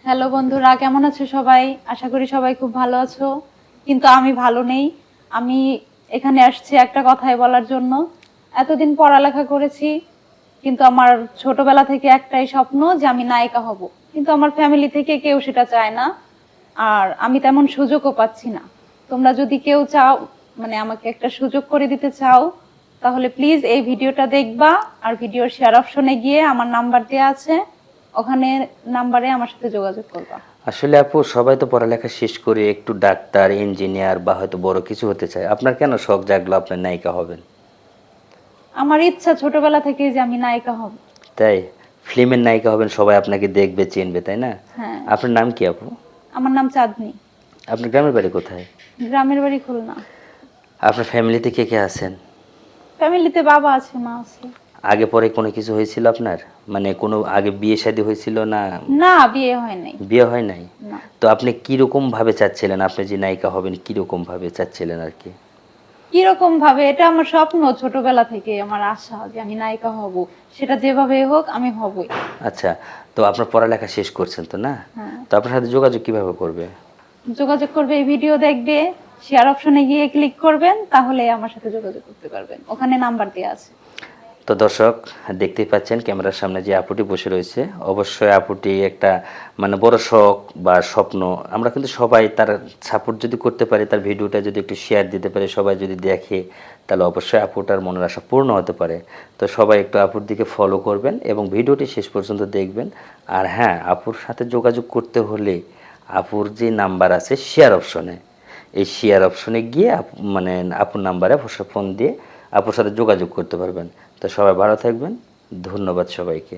Hello বন্ধুরা, কেমন আছো সবাই? আশা করি সবাই খুব ভালো আছো। কিন্তু আমি ভালো নেই। আমি এখানে আসছি একটা কথাই বলার জন্য। এতদিন পড়ালেখা করেছি, কিন্তু আমার ছোটবেলা থেকে একটাই স্বপ্ন যে আমি নায়িকা হব। কিন্তু আমার ফ্যামিলি থেকে কেউ সেটা চায় না, আর আমি তেমন সুযোগও পাচ্ছি না। তোমরা যদি কেউ চাও, মানে আমাকে একটা সুযোগ করে দিতে চাও, তাহলে প্লিজ এই ভিডিওটা দেখবা। আর ভিডিওর শেয়ার অপশনে গিয়ে আমার নাম্বার দেওয়া আছে, ওখানে নাম্বারে আমার সাথে যোগাযোগ করবা। আসলে আপু, সবাই তো পড়ালেখা শেষ করে একটু ডাক্তার, ইঞ্জিনিয়ার বা হয়তো বড় কিছু হতে চায়। আপনার কেন শখ জাগলো আপনার নায়িকা হবেন? আমার ইচ্ছা ছোটবেলা থেকে যে আমি নায়িকা হব। তাই? ফিল্মের নায়িকা হবেন, সবাই আপনাকে দেখবে, চিনবে, তাই না? হ্যাঁ। আপনার নাম কি আপু? আমার নাম চাঁদনি। আপনার গ্রামের বাড়ি কোথায়? গ্রামের বাড়ি খুলনা। আপনার ফ্যামিলিতে কে কে আছেন? ফ্যামিলিতে বাবা আছে, মা আছে। আগে পরে কোনো কিছু হয়েছিল আপনার? মানে কোনো আগে বিয়ে শাদী হয়েছিল না? না, বিয়ে হয় নাই। বিয়ে হয় নাই? না। তো আপনি কিরকম ভাবে চাচ্ছিলেন, আপনি যে নায়িকা হবেন কিরকম ভাবে চাচ্ছিলেন আর কি? কিরকম ভাবে? এটা আমার স্বপ্ন, ছোটবেলা থেকে আমার আশা যে আমি নায়িকা হব। সেটা যেভাবে হোক আমি হবই। আচ্ছা, তো আপনার পড়ালেখা শেষ করছেন তো, না? হ্যাঁ। তো আপনার সাথে যোগাযোগ কিভাবে করবে? যোগাযোগ করবে, এই ভিডিও দেখবে, শেয়ার অপশনে গিয়ে ক্লিক করবেন, তাহলে আমার সাথে যোগাযোগ করতে পারবেন। ওখানে নাম্বার দেওয়া আছে। তো দর্শক, দেখতেই পাচ্ছেন ক্যামেরার সামনে যে আপুটি বসে রয়েছে। অবশ্যই আপুটি একটা মানে বড় শখ বা স্বপ্ন। আমরা কিন্তু সবাই তার সাপোর্ট যদি করতে পারি, তার ভিডিওটা যদি একটু শেয়ার দিতে পারি, সবাই যদি দেখে, তাহলে অবশ্যই আপুটার মনের আশা পূর্ণ হতে পারে। তো সবাই একটু আপুর দিকে ফলো করবেন এবং ভিডিওটি শেষ পর্যন্ত দেখবেন। আর হ্যাঁ, আপুর সাথে যোগাযোগ করতে হলে আপুর যে নাম্বার আছে শেয়ার অপশনে, এই শেয়ার অপশনে গিয়ে মানে আপুর নাম্বারে ফোন দিয়ে আপুর সাথে যোগাযোগ করতে পারবেন। তো সবাই ভালো থাকবেন। ধন্যবাদ সবাইকে।